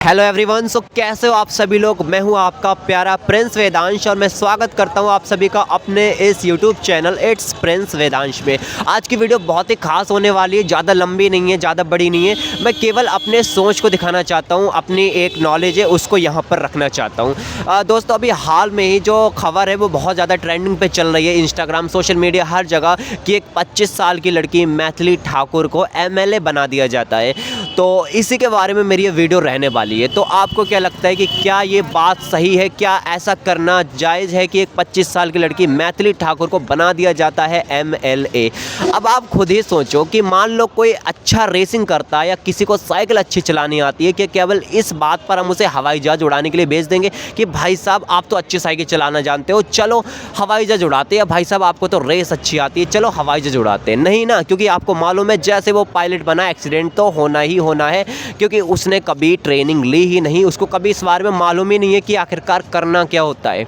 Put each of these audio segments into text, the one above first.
Hello everyone. कैसे हो आप सभी लोग। मैं हूं आपका प्यारा प्रिंस वेदांश और मैं स्वागत करता हूं आप सभी का अपने इस YouTube channel it's Prince Vedansh में। आज की वीडियो बहुत ही खास होने वाली है। ज़्यादा लंबी नहीं है, ज़्यादा बड़ी नहीं है। मैं केवल अपने सोच को दिखाना चाहता हूं, अपनी एक नॉलेज है उसको यहां पर रखना चाहता हूं। दोस्तों, अभी हाल में ही जो खबर है वो बहुत ज़्यादा ट्रेंडिंग पे चल रही है, इंस्टाग्राम, सोशल मीडिया, हर जगह, कि एक 25 साल की लड़की मैथिली ठाकुर को MLA बना दिया जाता है। तो इसी के बारे में मेरी ये वीडियो रहने वाली है। तो आपको क्या लगता है कि क्या ये बात सही है? क्या ऐसा करना जायज़ है कि एक 25 साल की लड़की मैथिली ठाकुर को बना दिया जाता है MLA? अब आप खुद ही सोचो कि मान लो कोई अच्छा रेसिंग करता है या किसी को साइकिल अच्छी चलानी आती है, कि केवल इस बात पर हम उसे हवाई जहाज़ उड़ाने के लिए भेज देंगे कि भाई साहब आप तो अच्छी साइकिल चलाना जानते हो, चलो हवाई जहाज़ उड़ाते हैं। भाई साहब आपको तो रेस अच्छी आती है, चलो हवाई जहाज़ उड़ाते हैं। नहीं ना, क्योंकि आपको मालूम है जैसे वो पायलट बना, एक्सीडेंट तो होना ही होना है, क्योंकि उसने कभी ट्रेनिंग ली ही नहीं। उसको कभी इस बारे में मालूम ही नहीं है कि आखिरकार करना क्या होता है।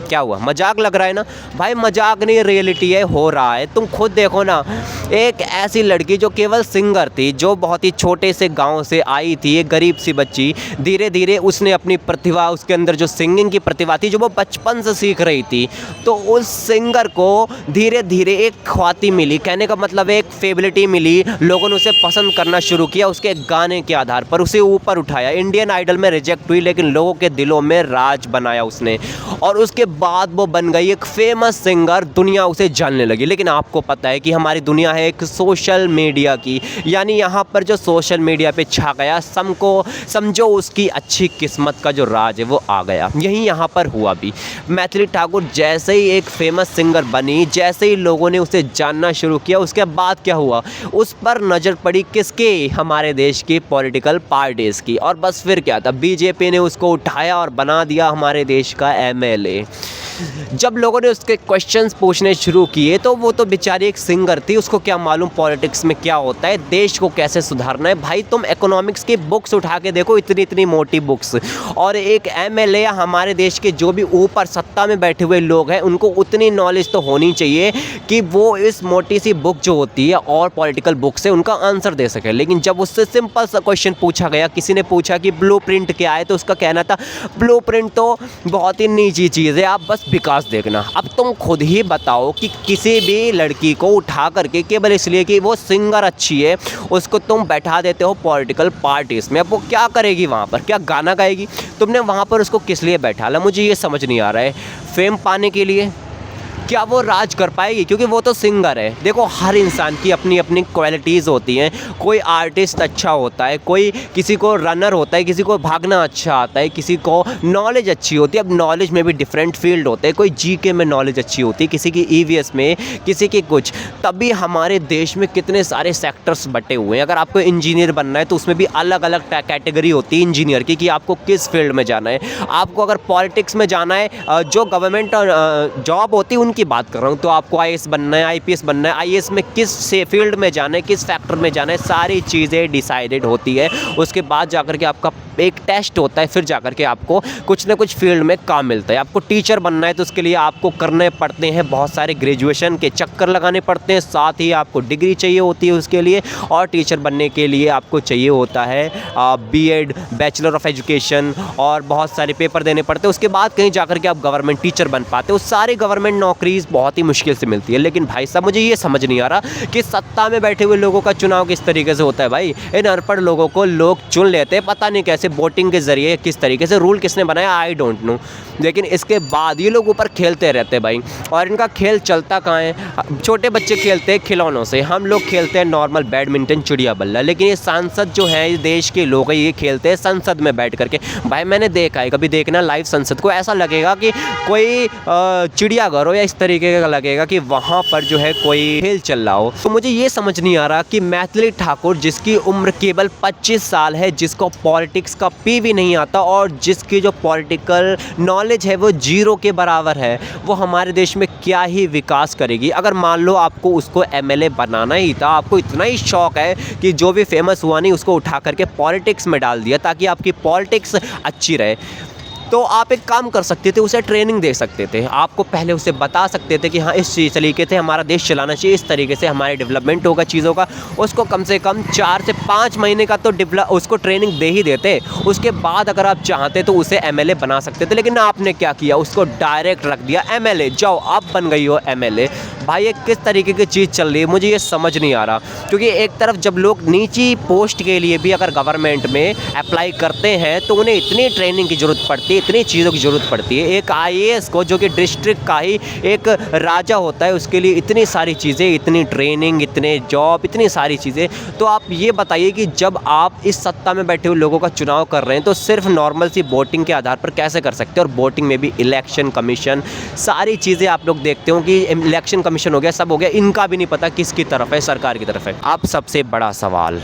क्या हुआ, मजाक लग रहा है ना भाई? मजाक नहीं, रियलिटी है, हो रहा है। तुम खुद देखो ना, एक ऐसी लड़की जो केवल सिंगर थी, जो बहुत ही छोटे से गांव से आई थी, एक गरीब सी बच्ची, धीरे धीरे उसने अपनी प्रतिभा, उसके अंदर जो सिंगिंग की प्रतिभा थी, जो वो बचपन से सीख रही थी, तो उस सिंगर को धीरे धीरे एक ख्याति मिली। कहने का मतलब एक फेबिलिटी मिली, लोगों ने उसे पसंद करना शुरू किया उसके गाने के आधार पर, उसे ऊपर उठाया। इंडियन आइडल में रिजेक्ट हुई, लेकिन लोगों के दिलों में राज बनाया उसने, और उसके बाद वो बन गई एक फेमस सिंगर, दुनिया उसे जानने लगी। लेकिन आपको पता है कि हमारी दुनिया है एक सोशल मीडिया की, यानी यहाँ पर जो सोशल मीडिया पे छा गया, समझो उसकी अच्छी किस्मत का जो राज है वो आ गया। यही यहाँ पर हुआ भी। मैथिली ठाकुर जैसे ही एक फेमस सिंगर बनी, जैसे ही लोगों ने उसे जानना शुरू किया, उसके बाद क्या हुआ, उस पर नज़र पड़ी किसके? हमारे देश की पॉलिटिकल पार्टीज़ की। और बस फिर क्या था, बीजेपी ने उसको उठाया और बना दिया हमारे देश का MLA। जब लोगों ने उसके क्वेश्चंस पूछने शुरू किए, तो वो तो बेचारी एक सिंगर थी, उसको क्या मालूम पॉलिटिक्स में क्या होता है, देश को कैसे सुधारना है। भाई तुम इकोनॉमिक्स की बुक्स उठा के देखो, इतनी इतनी मोटी बुक्स, और एक MLA हमारे देश के जो भी ऊपर सत्ता में बैठे हुए लोग हैं, उनको उतनी नॉलेज तो होनी चाहिए कि वो इस मोटी सी बुक जो होती है और पॉलिटिकल बुक से उनका आंसर दे सके। लेकिन जब उससे सिंपल सा क्वेश्चन पूछा गया, किसी ने पूछा कि ब्लूप्रिंट क्या है, तो उसका कहना था ब्लूप्रिंट तो बहुत ही निजी चीज़ है, आप बस विकास देखना। अब तुम खुद ही बताओ कि किसी भी लड़की को उठा करके केवल इसलिए कि वो सिंगर अच्छी है, उसको तुम बैठा देते हो पॉलिटिकल पार्टीज़ में। अब वो क्या करेगी वहाँ पर? क्या गाना गाएगी? तुमने वहाँ पर उसको किस लिए बैठा ला? मुझे ये समझ नहीं आ रहा है। फेम पाने के लिए? क्या वो राज कर पाएगी? क्योंकि वो तो सिंगर है। देखो, हर इंसान की अपनी अपनी क्वालिटीज़ होती हैं। कोई आर्टिस्ट अच्छा होता है, कोई किसी को रनर होता है, किसी को भागना अच्छा आता है, किसी को नॉलेज अच्छी होती है। अब नॉलेज में भी डिफरेंट फील्ड होते हैं। कोई GK में नॉलेज अच्छी होती है, किसी की EVS में, किसी की कुछ। तभी हमारे देश में कितने सारे सेक्टर्स बटे हुए हैं। अगर आपको इंजीनियर बनना है तो उसमें भी अलग अलग कैटेगरी होती है इंजीनियर की, कि आपको किस फील्ड में जाना है। आपको अगर पॉलिटिक्स में जाना है, जो गवर्नमेंट जॉब होती है उनकी बात कर रहा हूँ, तो आपको IAS बनना है, IPS बनना है, IAS में किस से फील्ड में जाना है, किस फैक्टर में जाना है, सारी चीज़ें डिसाइडेड होती है। उसके बाद जाकर के आपका एक टेस्ट होता है, फिर जाकर के आपको कुछ ना कुछ फील्ड में काम मिलता है। आपको टीचर बनना है तो उसके लिए आपको करने पड़ते हैं बहुत सारे ग्रेजुएशन के चक्कर लगाने पड़ते हैं, साथ ही आपको डिग्री चाहिए होती है उसके लिए। और टीचर बनने के लिए आपको चाहिए होता है BEd, बैचलर ऑफ एजुकेशन, और बहुत सारे पेपर देने पड़ते हैं। उसके बाद कहीं जाकर के आप गवर्नमेंट टीचर बन पाते हो। सारी गवर्नमेंट नौकरीज बहुत ही मुश्किल से मिलती है। लेकिन भाई साहब, मुझे ये समझ नहीं आ रहा कि सत्ता में बैठे हुए लोगों का चुनाव किस तरीके से होता है। भाई, इन अनपढ़ लोगों को लोग चुन लेते हैं, पता नहीं कैसे, वोटिंग के जरिए, किस तरीके से, रूल किसने बनाया आई डोंट नो। लेकिन इसके बाद ये लोग ऊपर खेलते रहते हैं भाई। और इनका खेल चलता कहाँ है? छोटे बच्चे खेलते हैं खिलौनों से, हम लोग खेलते हैं नॉर्मल बैडमिंटन, चिड़िया बल्ला। लेकिन ये सांसद जो है, इस देश के लोग ये खेलते हैं संसद में बैठ करके। भाई मैंने देखा है, कभी देखना लाइव संसद को, ऐसा लगेगा कि कोई चिड़ियाघर हो, या इस तरीके का लगेगा कि वहाँ पर जो है कोई खेल चल रहा हो। तो मुझे ये समझ नहीं आ रहा कि मैथिली ठाकुर, जिसकी उम्र केवल 25 साल है, जिसको पॉलिटिक्स का पी भी नहीं आता, और जिसकी जो पॉलिटिकल नॉलेज है वो जीरो के बराबर है, वो हमारे देश में क्या ही विकास करेगी। अगर मान लो आपको उसको MLA बनाना ही था, आपको इतना ही शौक है कि जो भी फेमस हुआ नहीं उसको उठा करके पॉलिटिक्स में डाल दिया ताकि आपकी पॉलिटिक्स अच्छी रहे, तो आप एक काम कर सकते थे, उसे ट्रेनिंग दे सकते थे, आपको पहले उसे बता सकते थे कि हाँ इस तरीके से हमारा देश चलाना चाहिए, इस तरीके से हमारे डेवलपमेंट होगा चीज़ों का। उसको कम से कम 4 से 5 महीने का तो उसको ट्रेनिंग दे ही देते। उसके बाद अगर आप चाहते तो उसे एमएलए बना सकते थे, लेकिन आपने क्या किया, उसको डायरेक्ट रख दिया एमएलए, जाओ आप बन गई हो एमएलए। भाई ये किस तरीके की चीज़ चल रही है, मुझे ये समझ नहीं आ रहा। क्योंकि एक तरफ जब लोग नीची पोस्ट के लिए भी अगर गवर्नमेंट में अप्लाई करते हैं तो उन्हें इतनी ट्रेनिंग की ज़रूरत पड़ती है, इतनी चीज़ों की ज़रूरत पड़ती है। एक आईएएस को, जो कि डिस्ट्रिक्ट का ही एक राजा होता है, उसके लिए इतनी सारी चीज़ें, इतनी ट्रेनिंग, इतने जॉब, इतनी सारी चीज़ें। तो आप ये बताइए कि जब आप इस सत्ता में बैठे हुए लोगों का चुनाव कर रहे हैं तो सिर्फ नॉर्मल सी वोटिंग के आधार पर कैसे कर सकते हैं। और वोटिंग में भी इलेक्शन कमीशन, सारी चीज़ें आप लोग देखते हो कि इलेक्शन कमीशन हो गया, सब हो गया, इनका भी नहीं पता किसकी तरफ है, सरकार की तरफ है। अब सबसे बड़ा सवाल,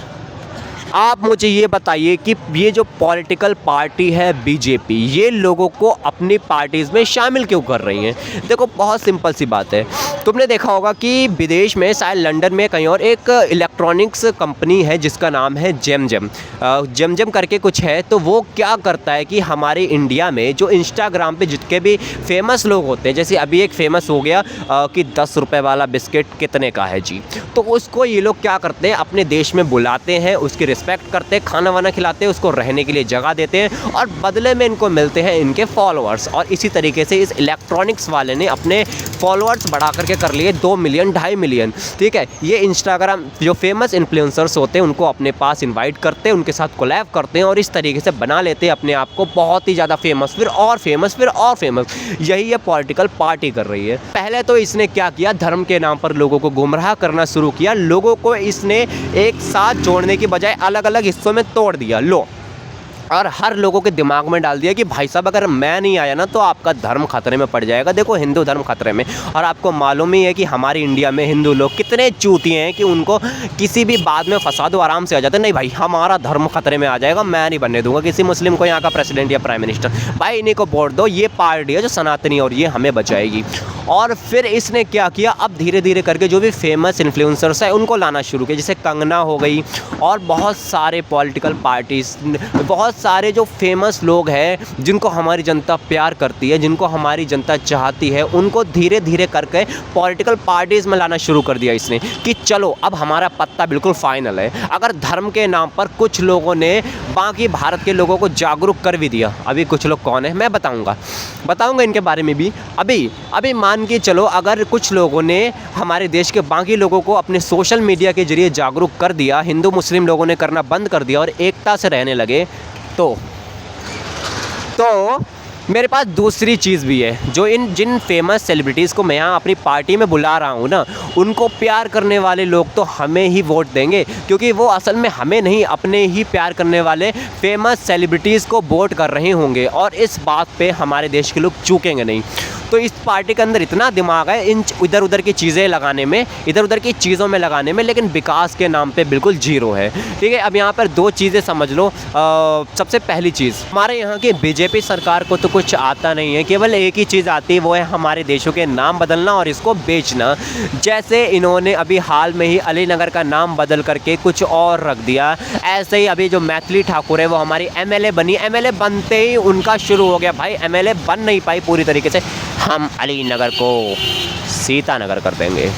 आप मुझे ये बताइए कि ये जो पॉलिटिकल पार्टी है बीजेपी, ये लोगों को अपनी पार्टीज़ में शामिल क्यों कर रही हैं। देखो बहुत सिंपल सी बात है, तुमने देखा होगा कि विदेश में, शायद लंदन में कहीं और, एक इलेक्ट्रॉनिक्स कंपनी है जिसका नाम है जेमजेम, जेमजेम करके कुछ है। तो वो क्या करता है कि हमारे इंडिया में जो इंस्टाग्राम पे जितने भी फेमस लोग होते हैं, जैसे अभी एक फेमस हो गया कि 10 रुपये वाला बिस्किट कितने का है जी, तो उसको ये लोग क्या करते हैं, अपने देश में बुलाते हैं, उसकी रिस्पेक्ट करते हैं, खाना वाना खिलाते हैं, उसको रहने के लिए जगह देते हैं और बदले में इनको मिलते हैं इनके फॉलोअर्स। और इसी तरीके से इस इलेक्ट्रॉनिक्स वाले ने अपने फॉलोअर्स बढ़ा करके कर लिए 2 मिलियन 2.5 मिलियन। ठीक है, ये इंस्टाग्राम जो फेमस इन्फ्लुएंसर्स होते हैं उनको अपने पास इन्वाइट करते हैं, उनके साथ कोलैब करते हैं और इस तरीके से बना लेते हैं अपने आप को बहुत ही ज़्यादा फेमस, फिर और फेमस, फिर और फेमस। यही ये पॉलिटिकल पार्टी कर रही है। पहले तो इसने क्या किया, धर्म के नाम पर लोगों को गुमराह करना शुरू किया। लोगों को इसने एक साथ जोड़ने की बजाय अलग अलग हिस्सों में तोड़ दिया। लो, और हर लोगों के दिमाग में डाल दिया कि भाई साहब अगर मैं नहीं आया ना तो आपका धर्म खतरे में पड़ जाएगा। देखो हिंदू धर्म खतरे में, और आपको मालूम ही है कि हमारे इंडिया में हिंदू लोग कितने चूतिए हैं कि उनको किसी भी बात में फंसा दो आराम से आ जाते हैं। नहीं भाई हमारा धर्म खतरे में आ जाएगा, मैं नहीं बनने दूंगा किसी मुस्लिम को यहाँ का प्रेसिडेंट या प्राइम मिनिस्टर। भाई इन्हीं को वोट दो, ये पार्टी है जो सनातनी और ये हमें बचाएगी। और फिर इसने क्या किया, अब धीरे धीरे करके जो भी फेमस इन्फ्लुएंसर्स है उनको लाना शुरू किया, जैसे कंगना हो गई और बहुत सारे पॉलिटिकल पार्टीज, बहुत सारे जो फेमस लोग हैं जिनको हमारी जनता प्यार करती है, जिनको हमारी जनता चाहती है, उनको धीरे धीरे करके पॉलिटिकल पार्टीज़ में लाना शुरू कर दिया इसने कि चलो अब हमारा पत्ता बिल्कुल फाइनल है। अगर धर्म के नाम पर कुछ लोगों ने बाकी भारत के लोगों को जागरूक कर भी दिया, अभी कुछ लोग कौन है मैं बताऊंगा इनके बारे में भी। अभी मान के चलो अगर कुछ लोगों ने हमारे देश के बाकी लोगों को अपने सोशल मीडिया के जरिए जागरूक कर दिया, हिंदू मुस्लिम लोगों ने करना बंद कर दिया और एकता से रहने लगे, तो मेरे पास दूसरी चीज़ भी है। जो जिन फेमस सेलिब्रिटीज़ को मैं यहाँ अपनी पार्टी में बुला रहा हूँ ना, उनको प्यार करने वाले लोग तो हमें ही वोट देंगे, क्योंकि वो असल में हमें नहीं, अपने ही प्यार करने वाले फेमस सेलिब्रिटीज़ को वोट कर रहे होंगे। और इस बात पे हमारे देश के लोग चूकेंगे नहीं। तो इस पार्टी के अंदर इतना दिमाग है इन इधर उधर की चीज़ें लगाने में, इधर उधर की चीज़ों में लगाने में, लेकिन विकास के नाम पे बिल्कुल जीरो है। ठीक है, अब यहाँ पर दो चीज़ें समझ लो। सबसे पहली चीज़, हमारे यहाँ की बीजेपी सरकार को तो कुछ आता नहीं है, केवल एक ही चीज़ आती है, वो है हमारे देशों के नाम बदलना और इसको बेचना। जैसे इन्होंने अभी हाल में ही अलीनगर का नाम बदल करके कुछ और रख दिया, ऐसे ही अभी जो मैथिली ठाकुर है वो हमारी एमएलए बनी, एमएलए बनते ही उनका शुरू हो गया, भाई एमएलए बन नहीं पाई पूरी तरीके से, हम अलीनगर को सीतानगर कर देंगे।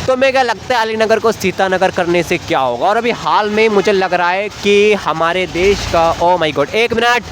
तो मैं क्या लगता है अलीनगर को सीतानगर करने से क्या होगा। और अभी हाल में मुझे लग रहा है कि हमारे देश का, ओ माय गॉड, एक मिनट,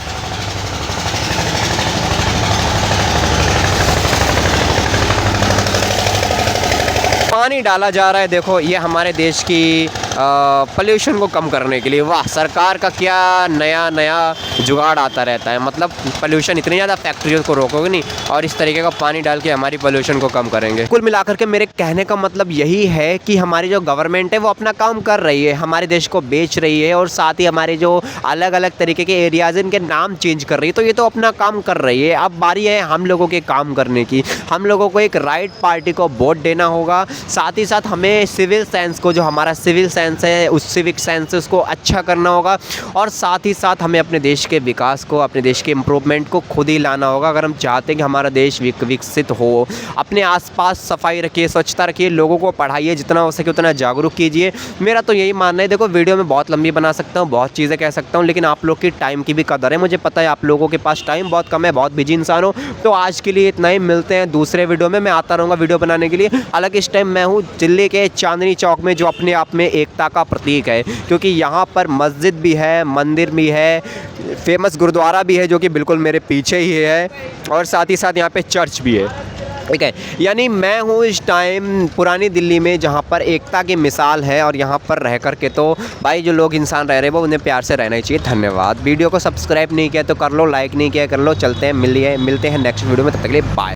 पानी डाला जा रहा है। देखो ये हमारे देश की पोल्यूशन को कम करने के लिए। वाह, सरकार का क्या नया जुगाड़ आता रहता है। मतलब पोल्यूशन, इतनी ज़्यादा फैक्ट्रियों को रोकोगे नहीं और इस तरीके का पानी डाल के हमारी पोल्यूशन को कम करेंगे। कुल मिलाकर के मेरे कहने का मतलब यही है कि हमारी जो गवर्नमेंट है वो अपना काम कर रही है, हमारे देश को बेच रही है और साथ ही हमारे जो अलग अलग तरीके के एरियाज इनके नाम चेंज कर रही है। तो ये तो अपना काम कर रही है, अब बारी है हम लोगों के काम करने की। हम लोगों को एक राइट पार्टी को वोट देना होगा, साथ ही साथ हमें सिविल साइंस को, जो हमारा सिविल साइंस है उस सिविक साइंस उसको अच्छा करना होगा, और साथ ही साथ हमें अपने देश के विकास को, अपने देश के इम्प्रूवमेंट को खुद ही लाना होगा। अगर हम चाहते हैं कि हमारा देश विकसित हो, अपने आसपास सफाई रखिए, स्वच्छता रखिए, लोगों को पढ़ाइए, जितना हो सके उतना जागरूक कीजिए। मेरा तो यही मानना है। देखो, वीडियो में बहुत लंबी बना सकता हूँ, बहुत चीज़ें कह सकता हूँ, लेकिन आप लोग की टाइम की भी कदर है। मुझे पता है आप लोगों के पास टाइम बहुत कम है, बहुत बिजी इंसान हो। तो आज के लिए इतना ही, मिलते हैं दूसरे वीडियो में। मैं आता रहूँगा वीडियो बनाने के लिए। हालांकि इस टाइम मैं हूँ दिल्ली के चांदनी चौक में, जो अपने आप में एकता का प्रतीक है, क्योंकि यहाँ पर मस्जिद भी है, मंदिर भी है, फेमस गुरुद्वारा भी है जो कि बिल्कुल मेरे पीछे ही है, और साथ ही साथ यहाँ पे चर्च भी है। ठीक है, यानी मैं हूँ इस टाइम पुरानी दिल्ली में, जहाँ पर एकता की मिसाल है। और यहाँ पर रह कर के तो भाई जो लोग इंसान रह रहे हैं वो उन्हें प्यार से रहना ही चाहिए। धन्यवाद। वीडियो को सब्सक्राइब नहीं किया तो कर लो, लाइक नहीं किया कर लो। चलते हैं, मिलते हैं नेक्स्ट वीडियो में, तब तक के लिए बाय।